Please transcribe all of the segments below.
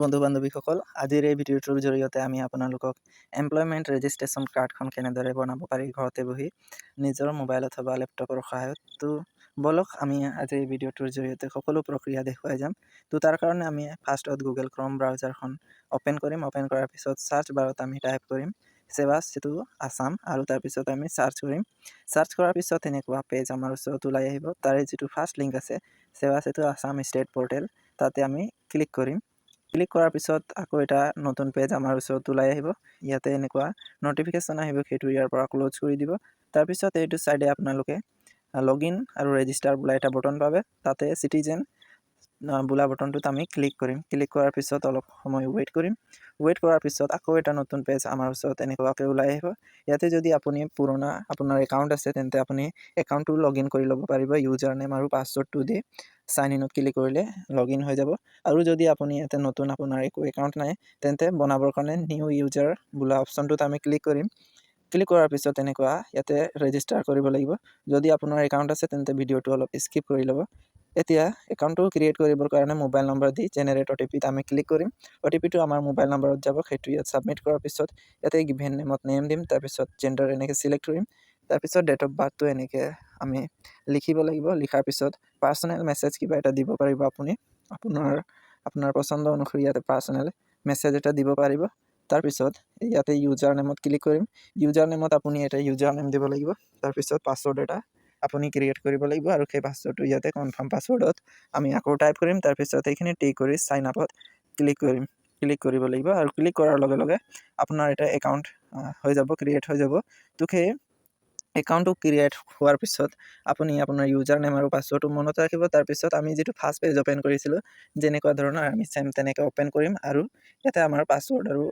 বন্ধু-বান্ধৱীসকল, আজিৰ এই ভিডিঅ'টোৰ জৰিয়তে আমি আপোনালোকক এমপ্লয়মেণ্ট ৰেজিষ্ট্ৰেশ্যন কাৰ্ডখন কেনেদৰে বনাব পাৰি ঘৰতে বহি নিজৰ মোবাইল অথবা লেপটপৰ সহায়ত। তো বলক আমি আজি এই ভিডিঅ'টোৰ জৰিয়তে সকলো প্ৰক্ৰিয়া দেখুৱাই যাম। তো তাৰ কাৰণে আমি ফাৰ্ষ্টত গুগল ক্ৰম ব্ৰাউজাৰখন অ'পেন কৰিম। অ'পেন কৰাৰ পিছত চাৰ্চ বাৰত আমি টাইপ কৰিম সেৱাসেতু আছাম আৰু তাৰপিছত আমি চাৰ্চ কৰিম। চাৰ্চ কৰাৰ পিছত এনেকুৱা পেজ আমাৰ ওচৰত ওলাই আহিব। তাৰে যিটো ফাৰ্ষ্ট লিংক আছে সেৱাসেতু আছাম ষ্টেট পৰ্টেল, তাতে আমি ক্লিক কৰিম। ক্লিক কৰাৰ পিছত আকৌ এটা নতুন পেজ আমাৰ ওচৰত ওলাই আহিব। ইয়াতে এনেকুৱা নটিফিকেশ্যন আহিব, সেইটো ইয়াৰ পৰা ক্ল'জ কৰি দিব। তাৰপিছত এইটো চাইডে আপোনালোকে লগইন আৰু ৰেজিষ্টাৰ বোলা এটা বটন পাবে। তাতে চিটিজেন বোলা বটনটোত আমি ক্লিক কৰিম। ক্লিক কৰাৰ পিছত অলপ সময় ৱেইট কৰিম। ৱেইট কৰাৰ পিছত আকৌ এটা নতুন পেজ আমাৰ ওচৰত এনেকুৱাকৈ ওলাই আহিব। ইয়াতে যদি আপুনি পুৰণা আপোনাৰ একাউণ্ট আছে তেন্তে আপুনি একাউণ্টটো লগইন কৰি ল'ব পাৰিব। ইউজাৰ নেম আৰু পাছৱৰ্ডটো দি চাইন ইনত ক্লিক কৰিলে লগইন হৈ যাব। আৰু যদি আপুনি ইয়াতে নতুন আপোনাৰ একো একাউণ্ট নাই তেন্তে বনাবৰ কাৰণে নিউ ইউজাৰ বোলা অপশ্যনটোত আমি ক্লিক কৰিম। ক্লিক কৰাৰ পিছত এনেকুৱা ইয়াতে ৰেজিষ্টাৰ কৰিব লাগিব। যদি আপোনাৰ একাউণ্ট আছে তেন্তে ভিডিঅ'টো অলপ স্কিপ কৰি ল'ব। এতিয়া একাউণ্টটো ক্ৰিয়েট কৰিবৰ কাৰণে মোবাইল নম্বৰ দি জেনেৰেট অ'টিপিত আমি ক্লিক কৰিম। অ'টিপিটো আমাৰ মোবাইল নম্বৰত যাব। সেইটো ইয়াত ছাবমিট কৰাৰ পিছত ইয়াতে গিভেন নেমত নেম দিম। তাৰপিছত জেণ্ডাৰ এনেকৈ চিলেক্ট কৰিম। তাৰপিছত ডেট অফ বাৰ্থটো এনেকৈ আমি লিখিব লাগিব। লিখাৰ পিছত পাৰ্চনেল মেছেজ কিবা এটা দিব পাৰিব আপুনি। আপোনাৰ পচন্দ অনুসৰি ইয়াতে পাৰ্চনেল মেছেজ এটা দিব পাৰিব। তাৰপিছত ইয়াতে ইউজাৰ নেমত ক্লিক কৰিম। ইউজাৰ নেমত আপুনি এটা ইউজাৰ নেম দিব লাগিব। তাৰপিছত পাছৱৰ্ড এটা আপুনি ক্ৰিয়েট কৰিব লাগিব আৰু সেই পাছৱৰ্ডটো ইয়াতে কনফাৰ্ম পাছৱৰ্ডত আমি আকৌ টাইপ কৰিম। তাৰপিছত এইখিনি টিক কৰি চাইন আপত ক্লিক কৰিম। ক্লিক কৰিব লাগিব আৰু ক্লিক কৰাৰ লগে লগে আপোনাৰ এটা একাউণ্ট হৈ যাব, ক্ৰিয়েট হৈ যাব। তো সেই একাউণ্টটো ক্ৰিয়েট হোৱাৰ পিছত আপুনি আপোনাৰ ইউজাৰ নেম আৰু পাছৱৰ্ডটো মনত ৰাখিব। তাৰপিছত আমি যিটো ফাৰ্ষ্ট পেজ অ'পেন কৰিছিলোঁ যেনেকুৱা ধৰণৰ আমি চেম তেনেকৈ অ'পেন কৰিম আৰু ইয়াতে আমাৰ পাছৱৰ্ড আৰু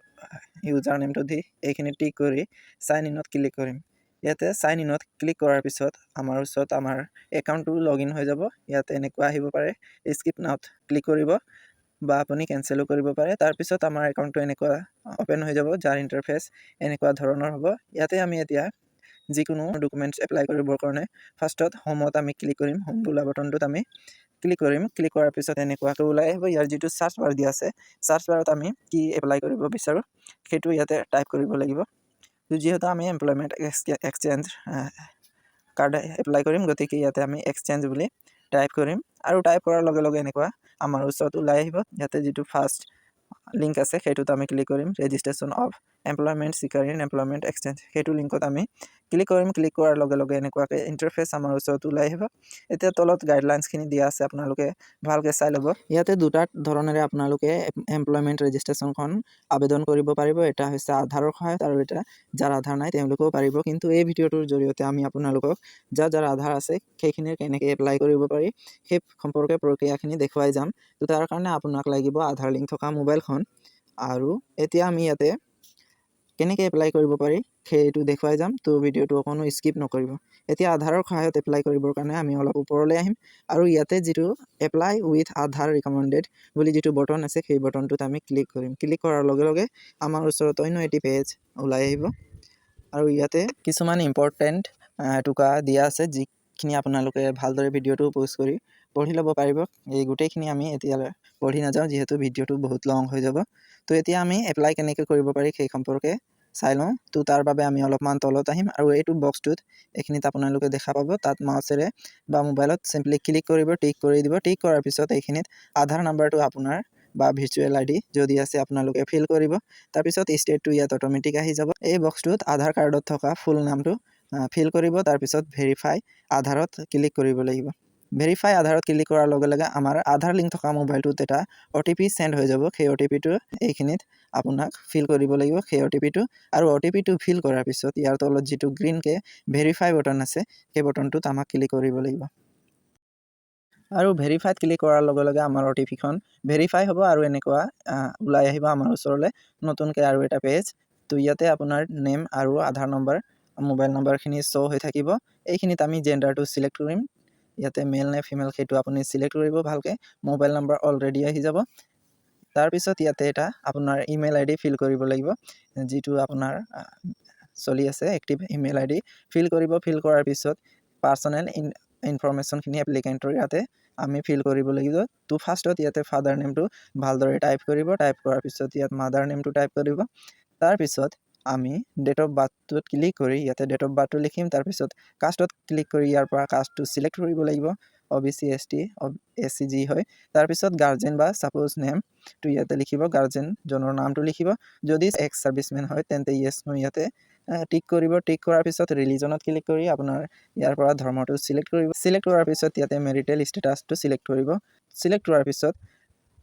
ইউজাৰ নেমটো দি এইখিনি টিক কৰি চাইন ইনত ক্লিক কৰিম। ইয়াতে চাইন ইনত ক্লিক কৰাৰ পিছত আমাৰ ওচৰত আমাৰ একাউণ্টটো লগইন হৈ যাব। ইয়াতে এনেকুৱা আহিব পাৰে, স্কিপ নাওত ক্লিক কৰিব বা আপুনি কেঞ্চেলো কৰিব পাৰে। তাৰপিছত আমাৰ একাউণ্টটো এনেকুৱা অ'পেন হৈ যাব, যাৰ ইণ্টাৰফেচ এনেকুৱা ধৰণৰ হ'ব। ইয়াতে আমি এতিয়া যিকোনো ডকুমেণ্টছ এপ্লাই কৰিবৰ কাৰণে ফাৰ্ষ্টত হোমত আমি ক্লিক কৰিম। হোম বোলা বটনটোত আমি ক্লিক কৰিম। ক্লিক কৰাৰ পিছত এনেকুৱাকৈ ওলাই আহিব। ইয়াৰ যিটো চাৰ্চ বাৰ দিয়া আছে, চাৰ্চ বাৰত আমি কি এপ্লাই কৰিব বিচাৰোঁ সেইটো ইয়াতে টাইপ কৰিব লাগিব। যিহেতু আমি এমপ্লয়মেণ্ট এক্সচেঞ্জ কাৰ্ড এপ্লাই কৰিম, গতিকে ইয়াতে আমি এক্সচেঞ্জ বুলি টাইপ কৰিম আৰু টাইপ কৰাৰ লগে লগে এনেকুৱা আমাৰ ওচৰত ওলাই আহিব। ইয়াতে যিটো ফাৰ্ষ্ট লিংক আছে সেইটোত আমি ক্লিক কৰিম, ৰেজিষ্ট্ৰেশ্যন অফ এমপ্লয়মেণ্ট চিকাৰ ইন এমপ্লয়মেণ্ট এক্সচেঞ্জ, সেইটো লিংকত আমি ক্লিক কৰিম। ক্লিক কৰাৰ লগে লগে এনেকুৱাকৈ ইণ্টাৰফেচ আমাৰ ওচৰত ওলাই আহিব। এতিয়া তলত গাইডলাইনছখিনি দিয়া আছে, আপোনালোকে ভালকৈ চাই ল'ব। ইয়াতে দুটা ধৰণেৰে আপোনালোকে এমপ্লয়মেণ্ট ৰেজিষ্ট্ৰেশ্যনখন আবেদন কৰিব পাৰিব। এটা হৈছে আধাৰৰ সহায়ত আৰু এটা যাৰ আধাৰ নাই তেওঁলোকেও পাৰিব। কিন্তু এই ভিডিঅ'টোৰ জৰিয়তে আমি আপোনালোকক যাৰ আধাৰ আছে সেইখিনিৰ কেনেকৈ এপ্লাই কৰিব পাৰি সেই সম্পৰ্কে প্ৰক্ৰিয়াখিনি দেখুৱাই যাম। তো তাৰ কাৰণে আপোনাক লাগিব আধাৰ লিংক থকা মোবাইলখন। আৰু এতিয়া আমি ইয়াতে কেনেকৈ এপ্লাই কৰিব পাৰি সেইটো দেখুৱাই যাম। তো ভিডিঅ'টো অকণো স্কিপ নকৰিব। এতিয়া আধাৰৰ সহায়ত এপ্লাই কৰিবৰ কাৰণে আমি অলপ ওপৰলৈ আহিম আৰু ইয়াতে যিটো এপ্লাই উইথ আধাৰ ৰিকমেণ্ডেড বুলি যিটো বটন আছে সেই বটনটোত আমি ক্লিক কৰিম। ক্লিক কৰাৰ লগে লগে আমাৰ ওচৰত অন্য এটি পেজ ওলাই আহিব আৰু ইয়াতে কিছুমান ইম্পৰ্টেণ্ট টুকা দিয়া আছে, যিখিনি আপোনালোকে ভালদৰে ভিডিঅ'টো প'জ কৰি পঢ়ি ল'ব পাৰিব। এই গোটেইখিনি আমি এতিয়ালৈ পঢ়ি নাযাওঁ যিহেতু ভিডিঅ'টো বহুত লং হৈ যাব। তো এতিয়া আমি এপ্লাই কেনেকৈ কৰিব পাৰি সেই সম্পৰ্কে চাই লওঁ। তো তাৰ বাবে আমি অলপমান তলত আহিম আৰু এইটো বক্সটোত এইখিনিত আপোনালোকে দেখা পাব, তাত মাউচেৰে বা মোবাইলত চিম্পলি ক্লিক কৰিব, টিক কৰি দিব। টিক কৰাৰ পিছত এইখিনিত আধাৰ নাম্বাৰটো আপোনাৰ বা ভিৰ্চুৱেল আইডি যদি আছে আপোনালোকে ফিল কৰিব। তাৰপিছত ষ্টেটটো ইয়াত অট'মেটিক আহি যাব। এই বক্সটোত আধাৰ কাৰ্ডত থকা ফুল নামটো ফিল কৰিব। তাৰপিছত ভেৰিফাই আধাৰত ক্লিক কৰিব লাগিব। ভেৰিফাই আধাৰত ক্লিক কৰাৰ লগে লগে আমাৰ আধাৰ লিংক থকা মোবাইলটোত এটা OTP চেণ্ড হৈ যাব। সেই OTPটো এইখিনিত আপোনাক ফিল কৰিব লাগিব, সেই OTPটো। আৰু OTPটো ফিল কৰাৰ পিছত ইয়াৰ তলত যিটো গ্ৰীণকৈ ভেৰিফাই বটন আছে সেই বটনটোত আমাক ক্লিক কৰিব লাগিব। আৰু ভেৰিফাইত ক্লিক কৰাৰ লগে লগে আমাৰ OTPখন ভেৰিফাই হ'ব আৰু এনেকুৱা ওলাই আহিব আমাৰ ওচৰলৈ নতুনকৈ আৰু এটা পেজ। তো ইয়াতে আপোনাৰ নেম আৰু আধাৰ নম্বৰ মোবাইল নম্বৰখিনি শ্ব' হৈ থাকিব। এইখিনিত আমি জেণ্ডাৰটো চিলেক্ট কৰিম। ইয়াতে মেল নে ফিমেল সেইটো আপুনি চিলেক্ট কৰিব ভালকৈ। মোবাইল নম্বৰ অলৰেডি আহি যাব। তাৰপিছত ইয়াতে এটা আপোনাৰ ইমেইল আইডি ফিল কৰিব লাগিব, যিটো আপোনাৰ চলি আছে এক্টিভ ইমেইল আইডি ফিল কৰিব। ফিল কৰাৰ পিছত পাৰ্চনেল ইনফৰমেশ্যনখিনি এপ্লিকেণ্টৰ ইয়াতে আমি ফিল কৰিব লাগিব। তো ফাৰ্ষ্টত ইয়াতে ফাদাৰ নেমটো ভালদৰে টাইপ কৰিব। টাইপ কৰাৰ পিছত ইয়াত মাদাৰ নেমটো টাইপ কৰিব। তাৰপিছত আমি ডেট অফ বাৰ্থটোত ক্লিক কৰি ইয়াতে ডেট অফ বাৰ্থটো লিখিম। তাৰপিছত কাষ্টত ক্লিক কৰি ইয়াৰ পৰা কাষ্টটো চিলেক্ট কৰিব লাগিব, OBC ST SC যি হয়। তাৰপিছত গাৰ্জেন বা ছাপ'জ নেমটো ইয়াতে লিখিব, গাৰ্জেনজনৰ নামটো লিখিব। যদি এক্স ছাৰ্ভিচমেন হয় তেন্তে য়েছ নো ইয়াতে টিক কৰিব। টিক কৰাৰ পিছত ৰিলিজনত ক্লিক কৰি আপোনাৰ ইয়াৰ পৰা ধৰ্মটো চিলেক্ট কৰিব। চিলেক্ট কৰাৰ পিছত ইয়াতে মেৰিটেল ষ্টেটাছটো চিলেক্ট কৰিব। চিলেক্ট কৰাৰ পিছত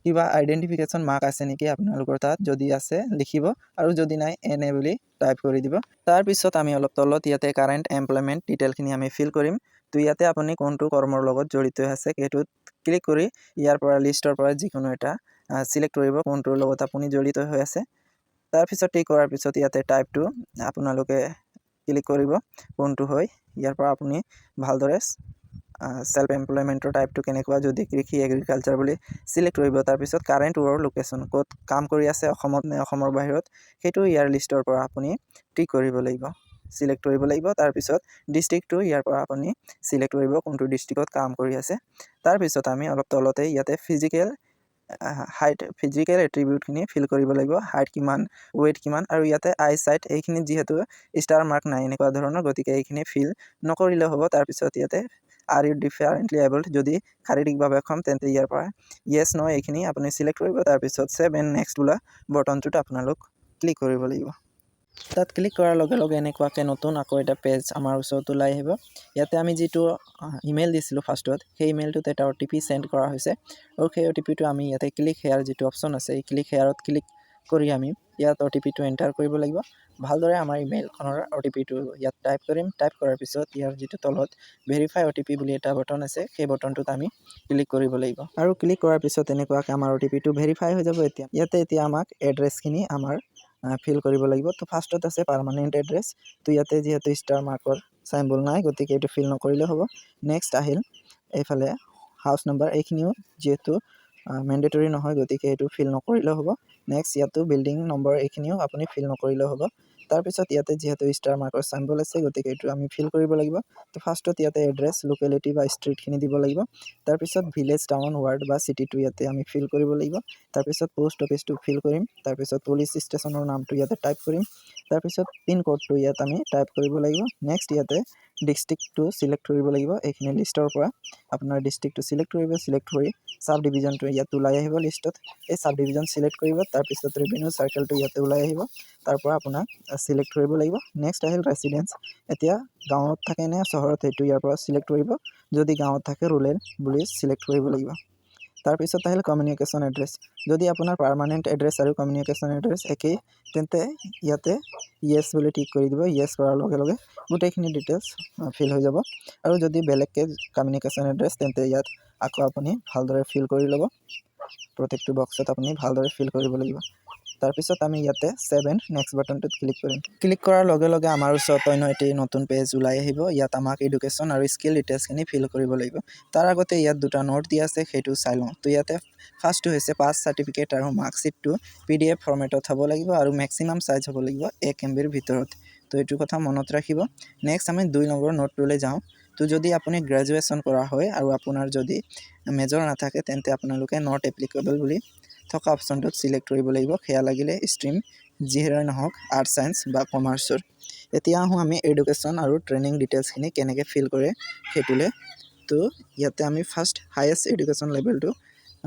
কিবা আইডেণ্টিফিকেশ্যন মাৰ্ক আছে নেকি আপোনালোকৰ তাত, যদি আছে লিখিব, আৰু যদি নাই এনে বুলি টাইপ কৰি দিব। তাৰপিছত আমি অলপ তলত ইয়াতে কাৰেণ্ট এমপ্লয়মেণ্ট ডিটেইলখিনি আমি ফিল কৰিম। তো ইয়াতে আপুনি কোনটো কৰ্মৰ লগত জড়িত আছে সেইটোত ক্লিক কৰি ইয়াৰ পৰা লিষ্টৰ পৰা যিকোনো এটা চিলেক্ট কৰিব কোনটোৰ লগত আপুনি জড়িত হৈ আছে। তাৰপিছত টিক কৰাৰ পিছত ইয়াতে টাইপটো আপোনালোকে ক্লিক কৰিব কোনটো হয়। ইয়াৰ পৰা আপুনি ভালদৰে সেল্ফ এমপ্লয়মেণ্টৰ টাইপটো কেনেকুৱা, যদি কৃষি এগ্ৰিকালচাৰ বুলি চিলেক্ট কৰিব। তাৰপিছত কাৰেণ্ট ৱৰ্ক লোকেশ্যন, ক'ত কাম কৰি আছে, অসমত নে অসমৰ বাহিৰত, সেইটো ইয়াৰ লিষ্টৰ পৰা আপুনি টিক কৰিব লাগিব, চিলেক্ট কৰিব লাগিব। তাৰপিছত ডিষ্ট্ৰিক্টটো ইয়াৰ পৰা আপুনি চিলেক্ট কৰিব কোনটো ডিষ্ট্ৰিক্টত কাম কৰি আছে। তাৰপিছত আমি অলপ তলতে ইয়াতে ফিজিকেল এট্ৰিবিউটখিনি ফিল কৰিব লাগিব, হাইট কিমান, ৱেইট কিমান, আৰু ইয়াতে আই চাইট এইখিনি যিহেতু ষ্টাৰ মাৰ্ক নাই এনেকুৱা ধৰণৰ, গতিকে এইখিনি ফিল নকৰিলেও হ'ব। তাৰপিছত ইয়াতে আৰ ইউ ডিফাৰেণ্টলি এবল্ড, যদি শাৰীৰিকভাৱে অক্ষম তেন্তে ইয়াৰ পৰা য়েছ ন এইখিনি আপুনি চিলেক্ট কৰিব। তাৰপিছত ছেভ এণ্ড নেক্সট বোলা বটনটোত আপোনালোক ক্লিক কৰিব লাগিব। তাত ক্লিক কৰাৰ লগে লগে এনেকুৱাকৈ নতুন আকৌ এটা পেজ আমাৰ ওচৰত ওলাই আহিব। ইয়াতে আমি যিটো ইমেইল দিছিলোঁ ফাৰ্ষ্টত, সেই ইমেইলটোত এটা OTP চেণ্ড কৰা হৈছে, আৰু সেই OTPটো আমি ইয়াতে ক্লিক হেয়াৰ যিটো অপশ্যন আছে, এই ক্লিক হেয়াৰত ক্লিক কৰি আমি ইয়াত OTPটো এণ্টাৰ কৰিব লাগিব। ভালদৰে আমাৰ ইমেইলখনৰ OTPটো ইয়াত টাইপ কৰিম। টাইপ কৰাৰ পিছত ইয়াৰ যিটো তলত ভেৰিফাই OTP বুলি এটা বটন আছে, সেই বটনটোত আমি ক্লিক কৰিব লাগিব, আৰু ক্লিক কৰাৰ পিছত এনেকুৱাকৈ আমাৰ OTPটো ভেৰিফাই হৈ যাব। এতিয়া আমাক এড্ৰেছখিনি আমাৰ ফিল কৰিব লাগিব। তো ফাৰ্ষ্টত আছে পাৰ্মানেণ্ট এড্ৰেছ। তো ইয়াতে যিহেতু ষ্টাৰ মাৰ্কৰ চাইম্বল নাই, গতিকে এইটো ফিল নকৰিলেও হ'ব। নেক্সট আহিল এইফালে হাউচ নাম্বাৰ, এইখিনিও যিহেতু মেণ্ডেটৰী নহয়, গতিকে এইটো ফিল নকৰিলেও হ'ব। নেক্সট ইয়াতো বিল্ডিং নম্বৰ, এইখিনিও আপুনি ফিল নকৰিলেও হ'ব। তাৰপিছত ইয়াতে যিহেতু ষ্টাৰ মাৰ্কৰ চাইম্বল আছে, গতিকে এইটো আমি ফিল কৰিব লাগিব। তো ফাৰ্ষ্টত ইয়াতে এড্ৰেছ, লোকেলিটি বা ষ্ট্ৰীটখিনি দিব লাগিব। তাৰপিছত ভিলেজ, টাউন, ৱাৰ্ড বা চিটিটো ইয়াতে আমি ফিল কৰিব লাগিব। তাৰপিছত পোষ্ট অফিচটো ফিল কৰিম। তাৰপিছত পুলিচ ষ্টেচনৰ নামটো ইয়াতে টাইপ কৰিম। তাৰপিছত পিন ক'ডটো ইয়াত আমি টাইপ কৰিব লাগিব। নেক্সট ইয়াতে ডিষ্ট্ৰিক্টটো চিলেক্ট কৰিব লাগিব। এইখিনি লিষ্টৰ পৰা আপোনাৰ ডিষ্ট্ৰিক্টটো চিলেক্ট কৰিব। চিলেক্ট কৰি চাব ডিভিজনটো ইয়াত ওলাই আহিব লিষ্টত, এই চাব ডিভিজন চিলেক্ট কৰিব। তাৰপিছত ৰেভিনিউ চাৰ্কেলটো ইয়াতে ওলাই আহিব, তাৰ পৰা আপোনাক চিলেক্ট কৰিব লাগিব। নেক্সট আহিল ৰেচিডেঞ্চ, এতিয়া গাঁৱত থাকে নে চহৰত সেইটো ইয়াৰ পৰা চিলেক্ট কৰিব। যদি গাঁৱত থাকে ৰুৰেল বুলি চিলেক্ট কৰিব লাগিব। তাৰপিছত আহিল কমিউনিকেশ্যন এড্ৰেছ, যদি আপোনাৰ পাৰ্মানেণ্ট এড্ৰেছ আৰু কমিউনিকেশ্যন এড্ৰেছ একেই তেন্তে ইয়াতে য়েছ বুলি টিক কৰি দিব। য়েছ কৰাৰ লগে লগে গোটেইখিনি ডিটেইলছ ফিল হৈ যাব, আৰু যদি বেলেগকৈ কমিউনিকেশ্যন এড্ৰেছ তেন্তে ইয়াত আকৌ আপুনি ভালদৰে ফিল কৰি ল'ব। প্ৰত্যেকটো বক্সত আপুনি ভালদৰে ফিল কৰিব লাগিব। তাৰপিছত আমি ইয়াতে ছেভ এণ্ড নেক্সট বাটনটোত ক্লিক কৰিম। ক্লিক কৰাৰ লগে লগে আমাৰ ওচৰত অন্য এটি নতুন পেজ ওলাই আহিব। ইয়াত আমাক এডুকেশ্যন আৰু স্কিল ডিটেইলছখিনি ফিল কৰিব লাগিব। তাৰ আগতে ইয়াত দুটা নোট দিয়া আছে, সেইটো চাই লওঁ। তো ইয়াতে ফাৰ্ষ্টটো হৈছে পাছ চাৰ্টিফিকেট আৰু মাৰ্কশ্বিটটো PDF ফৰ্মেটত হ'ব লাগিব, আৰু মেক্সিমাম চাইজ হ'ব লাগিব 1 MBৰ ভিতৰত। তো এইটো কথা মনত ৰাখিব। নেক্সট আমি 2 নম্বৰ নোটটোলৈ যাওঁ। তো যদি আপুনি গ্ৰেজুৱেশ্যন কৰা হয় আৰু আপোনাৰ যদি মেজৰ নাথাকে তেন্তে আপোনালোকে নট এপ্লিকেবল বুলি থকা অপশ্যনটোত চিলেক্ট কৰিব লাগিব। সেয়া লাগিলে ষ্ট্ৰীম যিহেৰে নহওক, আৰ্টছ, ছায়েন্স বা কমাৰ্চৰ। এতিয়া আহোঁ আমি এডুকেশ্যন আৰু ট্ৰেইনিং ডিটেইলছখিনি কেনেকৈ ফিল কৰে সেইটোলৈ। তো ইয়াতে আমি ফাৰ্ষ্ট হায়েষ্ট এডুকেশ্যন লেভেলটো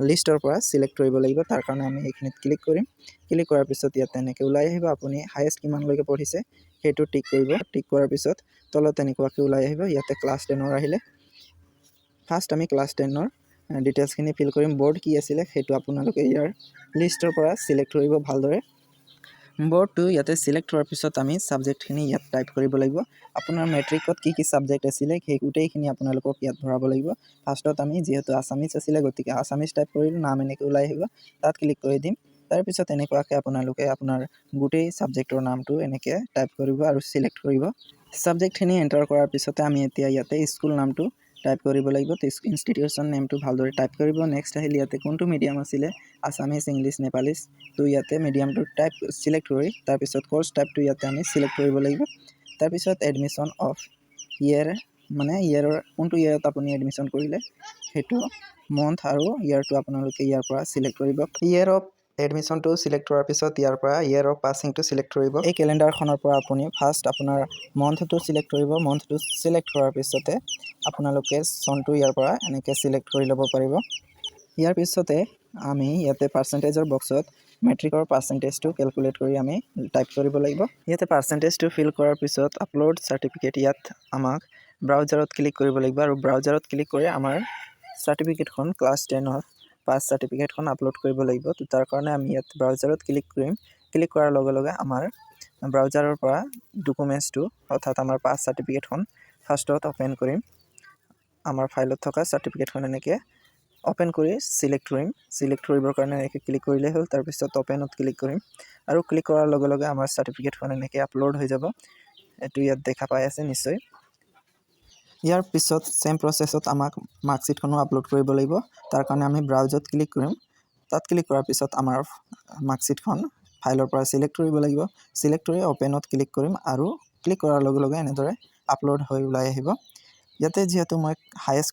লিষ্টৰ পৰা চিলেক্ট কৰিব লাগিব। তাৰ কাৰণে আমি এইখিনিত ক্লিক কৰিম। ক্লিক কৰাৰ পিছত ইয়াত তেনেকৈ ওলাই আহিব, আপুনি হায়েষ্ট কিমানলৈকে পঢ়িছে সেইটো টিক কৰিব। টিক কৰাৰ পিছত তলত তেনেকুৱাকৈ ওলাই আহিব। ইয়াতে ক্লাছ 10ৰ আহিলে ফাৰ্ষ্ট আমি ক্লাছ 10ৰ ডিটেইলছখিনি ফিল কৰিম। বৰ্ড কি আছিলে সেইটো আপোনালোকে ইয়াৰ লিষ্টৰ পৰা চিলেক্ট কৰিব ভালদৰে। বৰ্ডটো ইয়াতে চিলেক্ট হোৱাৰ পিছত আমি ছাবজেক্টখিনি ইয়াত টাইপ কৰিব লাগিব। আপোনাৰ মেট্ৰিকত কি কি ছাবজেক্ট আছিলে সেই গোটেইখিনি আপোনালোকক ইয়াত ভৰাব লাগিব। ফাৰ্ষ্টত আমি যিহেতু আছামিজ আছিলে, গতিকে আছামিজ টাইপ কৰিলোঁ, নাম এনেকৈ ওলাই আহিব, তাত ক্লিক কৰি দিম। তাৰপিছত এনেকুৱাকৈ আপোনালোকে আপোনাৰ গোটেই ছাবজেক্টৰ নামটো এনেকৈ টাইপ কৰিব আৰু চিলেক্ট কৰিব। ছাবজেক্টখিনি এণ্টাৰ কৰাৰ পিছতে আমি এতিয়া ইয়াতে স্কুল নামটো টাইপ কৰিব লাগিব। তো ইনষ্টিটিউশ্যন নেমটো ভালদৰে টাইপ কৰিব। নেক্সট আহিল ইয়াতে কোনটো মিডিয়াম আছিলে, আছামিজ, ইংলিছ, নেপালীজ। তো ইয়াতে মিডিয়ামটো টাইপ চিলেক্ট কৰি তাৰপিছত কোৰ্চ টাইপটো ইয়াতে আমি চিলেক্ট কৰিব লাগিব। তাৰপিছত এডমিশ্যন অফ ইয়েৰ, মানে ইয়েৰৰ কোনটো ইয়েৰত আপুনি এডমিশ্যন কৰিলে সেইটো মন্থ আৰু ইয়াৰটো আপোনালোকে ইয়াৰ পৰা সিলেক্ট কৰিব ইয়াৰ অফ এডমিশনটো সিলেক্ট কৰাৰ পিছত ইয়াৰ পৰা ইয়াৰ অফ পাছিংটো সিলেক্ট কৰিব এই ক্যালেন্ডাৰখনৰ পৰা আপুনি ফাৰ্ষ্ট আপোনাৰ মন্থটো সিলেক্ট কৰিব মন্থটো সিলেক্ট কৰাৰ পিছতে আপোনালোকে সনটো ইয়াৰ পৰা এনেকৈ সিলেক্ট কৰি ল'ব পাৰিব ইয়াৰ পিছতে আমি ইয়াতে পাৰ্চেন্টেজৰ বক্সত মেট্ৰিকৰ পাৰ্চেন্টেজটো ক্যালকুলেট কৰি আমি টাইপ কৰিব লাগিব ইয়াতে পাৰ্চেন্টেজটো ফিল কৰাৰ পিছত আপলোড সাৰ্টিফিকেট ইয়াত আমাক ব্ৰাউজাৰত ক্লিক কৰিব লাগিব আৰু ব্ৰাউজাৰত ক্লিক কৰি আমাৰ সাৰ্টিফিকেটখন ক্লাছ 10ৰ পাছ সাৰ্টিফিকেটখন আপলোড কৰিব লাগিব তো তাৰ কাৰণে আমি ইয়াত ব্ৰাউজাৰত ক্লিক কৰিম ক্লিক কৰাৰ লগে লগে আমাৰ ব্ৰাউজাৰৰ পৰা ডকুমেন্টছটো অৰ্থাৎ আমাৰ পাছ সাৰ্টিফিকেটখন ফাৰ্ষ্টত ওপেন কৰিম আমাৰ ফাইলত থকা সাৰ্টিফিকেটখন এনেকৈ ওপেন কৰি সিলেক্ট কৰিম সিলেক্ট কৰিবৰ কাৰণে এনেকৈ ক্লিক কৰিলে হ'ল তাৰ পিছত ওপেনত ক্লিক কৰিম আৰু ক্লিক কৰাৰ লগে লগে আমাৰ সাৰ্টিফিকেটখন এনেকৈ আপলোড হৈ যাব এটো ইয়াত দেখা পাই আছে নিশ্চয় ইয়াৰ পিছত সেম প্ৰসেছত আমাক মাৰ্কশিটখনো আপলোড কৰিব লাগিব তাৰ কাৰণে আমি ব্ৰাউজত ক্লিক কৰিম তাত ক্লিক কৰাৰ পিছত আমাৰ মাৰ্কশিটখন ফাইলৰ পৰা সিলেক্ট কৰিব লাগিব সিলেক্ট কৰি ওপেনত ক্লিক কৰিম আৰু ক্লিক কৰাৰ লগে লগে এনেদৰে আপলোড হৈ ওলাই আহিব ইয়াতে যেহেতু মই হাইয়েষ্ট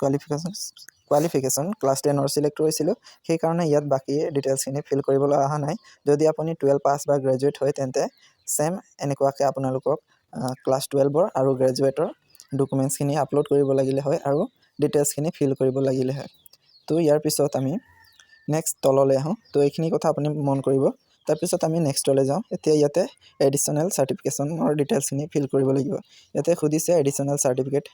কোৱালিফিকেশন ক্লাছ 10ৰ সিলেক্ট কৰিছিলো সেই কাৰণে ইয়াত বাকি ডিটেইলছখিনি ফিল কৰিবলৈ অহা নাই যদি আপুনি 12 পাছ বা গ্ৰেজুৱেট হয় তেন্তে সেম এনেকুৱাকৈ আপোনালোকক ক্লাছ 12ৰ আৰু গ্ৰেজুৱেটৰ ডকুমেন্টছখিনি আপলোড কৰিব লাগিলে হয় আৰু ডিটেইলছখিনি ফিল কৰিব লাগিলে হয় তো ইয়াৰ পিছত আমি নেক্সট তললৈ আহোঁ তো এইখিনি কথা আপুনি মন কৰিব তাৰ পিছত আমি নেক্সটলৈ যাওঁ এতিয়া ইয়াতে এডিশনাল সাৰ্টিফিকেশনৰ ডিটেইলছখিনি ফিল কৰিব লাগিব ইয়াতে খুদিছে এডিশনাল সাৰ্টিফিকেট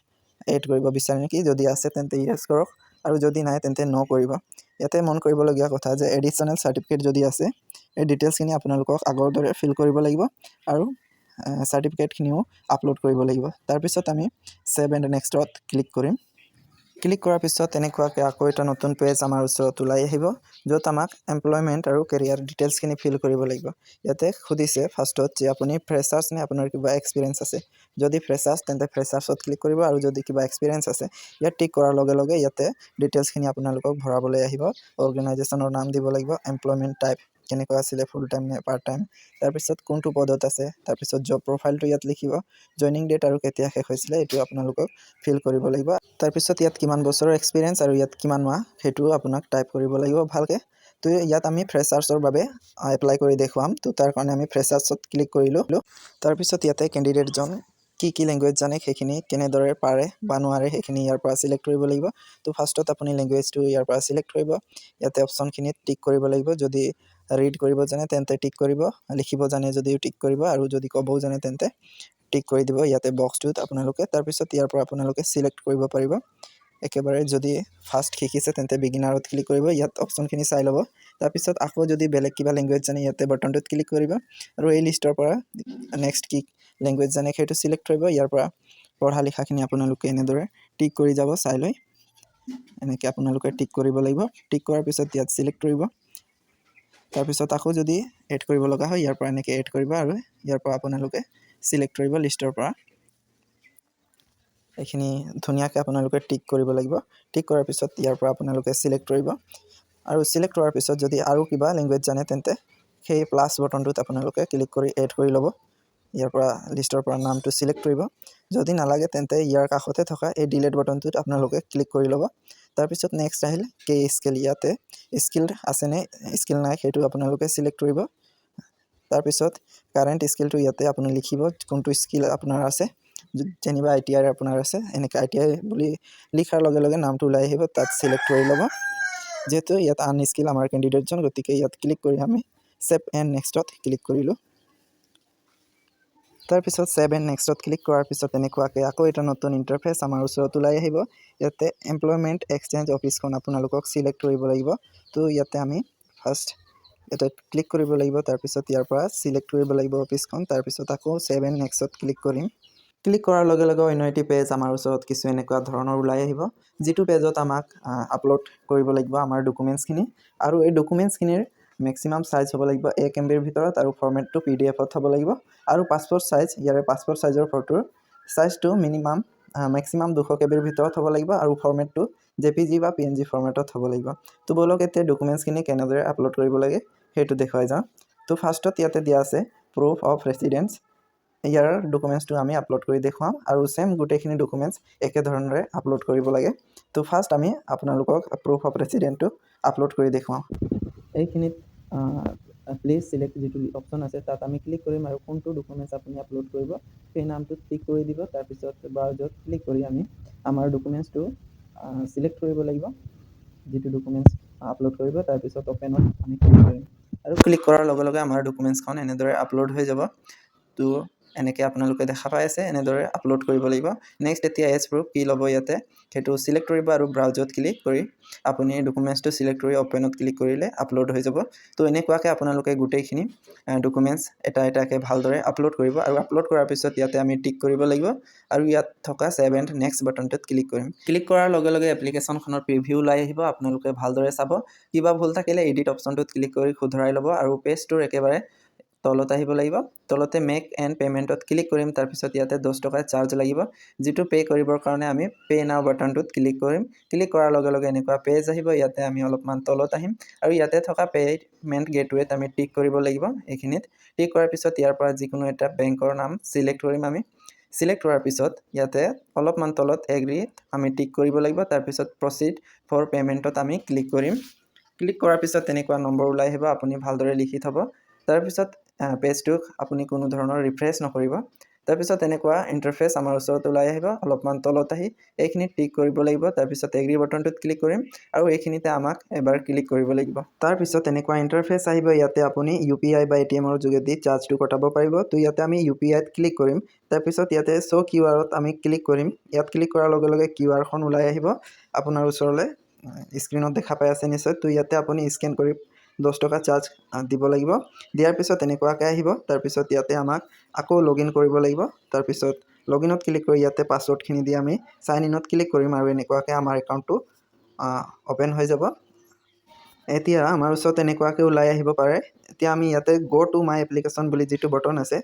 এড কৰিব বিচাৰে নেকি যদি আছে তেন্তে ইয়েছ কৰক আৰু যদি নাই তেন্তে নো কৰিব ইয়াতে মন কৰিবলগীয়া কথা যে এডিশনাল সাৰ্টিফিকেট যদি আছে এই ডিটেইলছখিনি আপোনালোকক আগৰ দৰে ফিল কৰিব লাগিব আৰু সাৰ্টিফিকেটখিনিও আপলোড কৰিব লাগিব তাৰ পিছত আমি সেভ এণ্ড নেক্সটত ক্লিক কৰিম ক্লিক কৰাৰ পিছত এনেকুৱাকৈ আকৌ এটা নতুন পেজ আমাৰ ওচৰত ওলাই আহিব য'ত আমাক এমপ্লয়মেণ্ট আৰু কেৰিয়াৰ ডিটেইলছখিনি ফিল কৰিব লাগিব ইয়াতে খুদিছে ফাৰ্ষ্টত যে আপুনি ফ্ৰেছাৰ্ছ নে আপোনাৰ কিবা এক্সপিৰিয়েঞ্চ আছে যদি ফ্ৰেছাৰ্ছ তেন্তে ফ্ৰেছাৰ্ছত ক্লিক কৰিব আৰু যদি কিবা এক্সপিৰিয়েঞ্চ আছে ইয়াত টিক কৰাৰ লগে লগে ইয়াতে ডিটেইলছখিনি আপোনালোকক ভৰাবলৈ আহিব অৰ্গেনাইজেশ্যনৰ নাম দিব লাগিব এমপ্লয়মেণ্ট টাইপ কেনেকুৱা আছিলে ফুল টাইম নে পাৰ্ট টাইম তাৰপিছত কোনটো পদত আছে তাৰপিছত জব প্ৰফাইলটো ইয়াত লিখিব জইনিং ডেট আৰু কেতিয়া শেষ হৈছিলে এইটো আপোনালোকক ফিল কৰিব লাগিব তাৰপিছত ইয়াত কিমান বছৰৰ এক্সপিৰিয়েঞ্চ আৰু ইয়াত কিমান মাহ সেইটো আপোনাক টাইপ কৰিব লাগিব ভালকৈ তো ইয়াত আমি ফ্ৰেছাৰ্ছৰ বাবে এপ্লাই কৰি দেখুৱাম তো তাৰ কাৰণে আমি ফ্ৰেছাৰ্ছত ক্লিক কৰিলোঁ তাৰপিছত ইয়াতে কেণ্ডিডেটজন কি লেংগুৱেজ জানে সেইখিনি কেনেদৰে পাৰে বা নোৱাৰে সেইখিনি ইয়াৰ পৰা সিলেক্ট কৰিব লাগিব তো ফাৰ্ষ্টত আপুনি লেংগুৱেজটো ইয়াৰ পৰা সিলেক্ট কৰিব ইয়াতে অপশ্যনখিনিত টিক কৰিব লাগিব যদি ৰিড কৰিব জানে তেন্তে টিক কৰিব লিখিব জানে যদিও টিক কৰিব আৰু যদি ক'বও জানে তেন্তে টিক কৰি দিব ইয়াতে বক্সটোত আপোনালোকে তাৰপিছত ইয়াৰ পৰা আপোনালোকে সিলেক্ট কৰিব পাৰিব একেবাৰে যদি ফাৰ্ষ্ট শিকিছে তেন্তে বিগিনাৰত ক্লিক কৰিব ইয়াত অপশ্যনখিনি চাই ল'ব তাৰপিছত আকৌ যদি বেলেগ কিবা লেংগুৱেজ জানে ইয়াতে বাটনটোত ক্লিক কৰিব আৰু এই লিষ্টৰ পৰা নেক্সট কি লেংগুৱেজ জানে সেইটো সিলেক্ট কৰিব ইয়াৰ পৰা পঢ়া লিখাখিনি আপোনালোকে এনেদৰে টিক কৰি যাব চাই লৈ এনেকৈ আপোনালোকে টিক কৰিব লাগিব টিক কৰাৰ পিছত ইয়াত সিলেক্ট কৰিব তাৰপিছত আকৌ যদি এড কৰিব লগা হয় ইয়াৰ পৰা এনেকৈ এড কৰিব আৰু ইয়াৰ পৰা আপোনালোকে সিলেক্ট কৰিব লিষ্টৰ পৰা এইখিনি ধুনীয়াকৈ আপোনালোকে টিক কৰিব লাগিব টিক কৰাৰ পিছত ইয়াৰ পৰা আপোনালোকে সিলেক্ট কৰিব আৰু সিলেক্ট কৰাৰ পিছত যদি আৰু কিবা লেংগুৱেজ জানে তেন্তে সেই প্লাছ বটনটোত আপোনালোকে ক্লিক কৰি এড কৰি ল'ব ইয়াৰ পৰা লিষ্টৰ পৰা নামটো সিলেক্ট কৰিব যদি নালাগে তেন্তে ইয়াৰ কাষতে থকা এই ডিলিট বটনটোত আপোনালোকে ক্লিক কৰি ল'ব তাৰপিছত নেক্সট আহিল কে স্কিল ইয়াতে স্কিল আছেনে স্কিল নাই সেইটো আপোনালোকে সিলেক্ট কৰিব তাৰপিছত কাৰেণ্ট স্কিলটো ইয়াতে আপুনি লিখিব কোনটো স্কিল আপোনাৰ আছে যেনিবা ITI আপোনাৰ আছে এনেকৈ ITI বুলি লিখাৰ লগে লগে নামটো ওলাই আহিব তাত সিলেক্ট কৰি ল'ব যেহেতু ইয়াত আনস্কিল আমাৰ কেণ্ডিডেটজন গতিকে ইয়াত ক্লিক কৰি আমি সেভ এণ্ড নেক্সটত ক্লিক কৰিলোঁ তাৰপিছত সেভ এণ্ড নেক্সটত ক্লিক কৰাৰ পিছত এনেকুৱাকৈ আকৌ এটা নতুন ইণ্টাৰফেচ আমাৰ ওচৰত ওলাই আহিব ইয়াতে এমপ্লয়মেণ্ট এক্সচেঞ্জ অফিচখন আপোনালোকক সিলেক্ট কৰিব লাগিব তো ইয়াতে আমি ফাৰ্ষ্ট এটা ক্লিক কৰিব লাগিব তাৰপিছত ইয়াৰ পৰা সিলেক্ট কৰিব লাগিব অফিচখন তাৰপিছত আকৌ সেভ এণ্ড নেক্সটত ক্লিক কৰিম ক্লিক কৰাৰ লগে লগে অন্য এটি পেজ আমাৰ ওচৰত কিছু এনেকুৱা ধৰণৰ ওলাই আহিব যিটো পেজত আমাক আপলোড কৰিব লাগিব আমাৰ ডকুমেন্টছখিনি আৰু এই ডকুমেন্টছখিনিৰ মেক্সিমাম সাইজ হ'ব লাগিব 1 MB ভিতৰত আৰু ফৰমেটটো PDF-ত হ'ব লাগিব আৰু পাছপোৰ্ট সাইজ ইয়াৰে পাছপোৰ্ট সাইজৰ ফটোৰ সাইজটো মেক্সিমাম 200 KB ভিতৰত হ'ব লাগিব আৰু ফৰমেটটো JPG বা PNG ফৰমেটত হ'ব লাগিব তো বলক এতিয়া ডকুমেন্টছখিনি কেনেদৰে আপলোড কৰিব লাগে সেইটো দেখুৱাই যাওঁ তো ফাৰ্ষ্টত ইয়াতে দিয়া আছে প্ৰুফ অফ ৰেচিডেন্স ইয়াৰ ডকুমেণ্টছটো আমি আপলোড কৰি দেখুৱাম আৰু ছেম গোটেইখিনি ডকুমেণ্টছ একেধৰণেৰে আপলোড কৰিব লাগে। তো ফাৰ্ষ্ট আমি আপোনালোকক প্ৰুফ অফ ৰেচিডেণ্টটো আপলোড কৰি দেখুৱাওঁ। এইখিনিত প্লিজ চিলেক্ট যিটো অপশ্যন আছে তাত আমি ক্লিক কৰিম আৰু কোনটো ডকুমেণ্টছ আপুনি আপলোড কৰিব সেই নামটোত ক্লিক কৰি দিব। তাৰপিছত ব্ৰাউজত ক্লিক কৰি আমি আমাৰ ডকুমেণ্টছটো চিলেক্ট কৰিব লাগিব, যিটো ডকুমেণ্টছ আপলোড কৰিব। তাৰপিছত অপেনত আমি ক্লিক কৰিম আৰু ক্লিক কৰাৰ লগে লগে আমাৰ ডকুমেণ্টছখন এনেদৰে আপলোড হৈ যাব। তো এনেকৈ আপোনালোকে দেখা পাই আছে, এনেদৰে আপলোড কৰিব লাগিব। নেক্সট এতিয়া এজ প্ৰুফ কি ল'ব, ইয়াতে সেইটো চিলেক্ট কৰিব আৰু ব্ৰাউজত ক্লিক কৰি আপুনি ডকুমেণ্টছটো চিলেক্ট কৰি অপেনত ক্লিক কৰিলে আপলোড হৈ যাব। তো এনেকুৱাকৈ আপোনালোকে গোটেইখিনি ডকুমেণ্টছ এটা এটাকৈ ভালদৰে আপলোড কৰিব আৰু আপলোড কৰাৰ পিছত ইয়াতে আমি টিক কৰিব লাগিব আৰু ইয়াত থকা ছেভ এণ্ড নেক্সট বাটনটোত ক্লিক কৰিম। ক্লিক কৰাৰ লগে লগে এপ্লিকেশ্যনখনৰ প্ৰিভিউ ওলাই আহিব। আপোনালোকে ভালদৰে চাব, কিবা ভুল থাকিলে এডিট অপশ্যনটোত ক্লিক কৰি শুধৰাই ল'ব আৰু পেজটোৰ একেবাৰে তলত আহিব লাগিব। তলতে মেক এণ্ড পে'মেণ্টত ক্লিক কৰিম। তাৰপিছত ইয়াতে 10 টকা চাৰ্জ লাগিব, যিটো পে' কৰিবৰ কাৰণে আমি পে' নাও বাটনটোত ক্লিক কৰিম। ক্লিক কৰাৰ লগে লগে এনেকুৱা পেজ আহিব। ইয়াতে আমি অলপমান তলত আহিম আৰু ইয়াতে থকা পে'মেণ্ট গেটৱেত আমি টিক কৰিব লাগিব। এইখিনিত টিক কৰাৰ পিছত ইয়াৰ পৰা যিকোনো এটা বেংকৰ নাম চিলেক্ট কৰিম আমি। চিলেক্ট কৰাৰ পিছত ইয়াতে অলপমান তলত এগ্ৰিত আমি টিক কৰিব লাগিব। তাৰপিছত প্ৰচিড ফৰ পে'মেণ্টত আমি ক্লিক কৰিম। ক্লিক কৰাৰ পিছত তেনেকুৱা নম্বৰ ওলাই আহিব, আপুনি ভালদৰে লিখি থ'ব। তাৰপিছত পেজটোক আপুনি কোনো ধৰণৰ ৰিফ্ৰেছ নকৰিব। তাৰপিছত এনেকুৱা ইণ্টাৰফেচ আমাৰ ওচৰত ওলাই আহিব। অলপমান তলত আহি এইখিনিত টিক কৰিব লাগিব। তাৰপিছত এগ্ৰি বাটনটোত ক্লিক কৰিম আৰু এইখিনিতে আমাক এবাৰ ক্লিক কৰিব লাগিব। তাৰপিছত এনেকুৱা ইণ্টাৰফেচ আহিব। ইয়াতে আপুনি UPI বা ATMৰ যোগেদি চাৰ্জটো কটাব পাৰিব। তো ইয়াতে আমি UPIত ক্লিক কৰিম। তাৰপিছত ইয়াতে শ্ব' QR-ত আমি ক্লিক কৰিম। ইয়াত ক্লিক কৰাৰ লগে লগে QR-খন ওলাই আহিব আপোনাৰ ওচৰলৈ, স্ক্ৰীণত দেখা পাই আছে নিশ্চয়। তো ইয়াতে আপুনি স্কেন কৰি 10 টকা চাৰ্জ দিব লাগিব। দিয়াৰ পিছত এনেকুৱাকৈ আহিব। তাৰপিছত ইয়াতে আমাক আকৌ লগইন কৰিব লাগিব। তাৰপিছত লগইনত ক্লিক কৰি ইয়াতে পাছৱৰ্ডখিনি দি আমি চাইন ইনত ক্লিক কৰিম আৰু এনেকুৱাকৈ আমাৰ একাউণ্টটো অ'পেন হৈ যাব। এতিয়া আমাৰ ওচৰত এনেকুৱাকৈ ওলাই আহিব পাৰে। এতিয়া আমি ইয়াতে গ' টু মাই এপ্লিকেশ্যন বুলি যিটো বটন আছে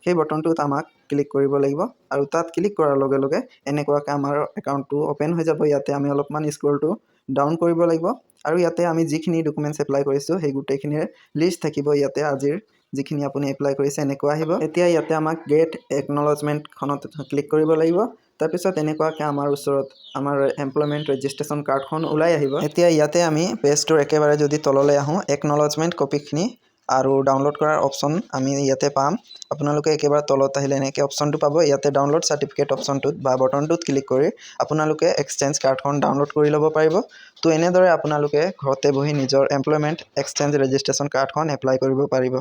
সেই বটনটোত আমাক ক্লিক কৰিব লাগিব আৰু তাত ক্লিক কৰাৰ লগে লগে এনেকুৱাকৈ আমাৰ একাউণ্টটো অ'পেন হৈ যাব। ইয়াতে আমি অলপমান স্ক্ৰলটো ডাউন কৰিব লাগিব আৰু ইয়াতে আমি যিখিনি ডকুমেণ্টছ এপ্লাই কৰিছোঁ সেই গোটেইখিনিৰ লিষ্ট থাকিব। ইয়াতে আজিৰ যিখিনি আপুনি এপ্লাই কৰিছে এনেকুৱা আহিব। এতিয়া ইয়াতে আমাক গেট একনলেজমেণ্টখনত ক্লিক কৰিব লাগিব। তাৰপিছত এনেকুৱাকৈ আমাৰ ওচৰত আমাৰ এমপ্লয়মেণ্ট ৰেজিষ্ট্ৰেশ্যন কাৰ্ডখন ওলাই আহিব। এতিয়া ইয়াতে আমি পেজটোৰ একেবাৰে যদি তললৈ আহোঁ, একনলেজমেণ্ট কপিখিনি আৰু ডাউনলোড কৰাৰ অপশ্যন আমি ইয়াতে পাম। আপোনালোকে একেবাৰে তলত আহিলে এনেকৈ অপশ্যনটো পাব। ইয়াতে ডাউনলোড চাৰ্টিফিকেট অপশ্যনটোত বা বটনটোত ক্লিক কৰি আপোনালোকে এক্সচেঞ্জ কাৰ্ডখন ডাউনলোড কৰি ল'ব পাৰিব। তো এনেদৰে আপোনালোকে ঘৰতে বহি নিজৰ এমপ্লয়মেণ্ট এক্সচেঞ্জ ৰেজিষ্ট্ৰেশ্যন কাৰ্ডখন এপ্লাই কৰিব পাৰিব।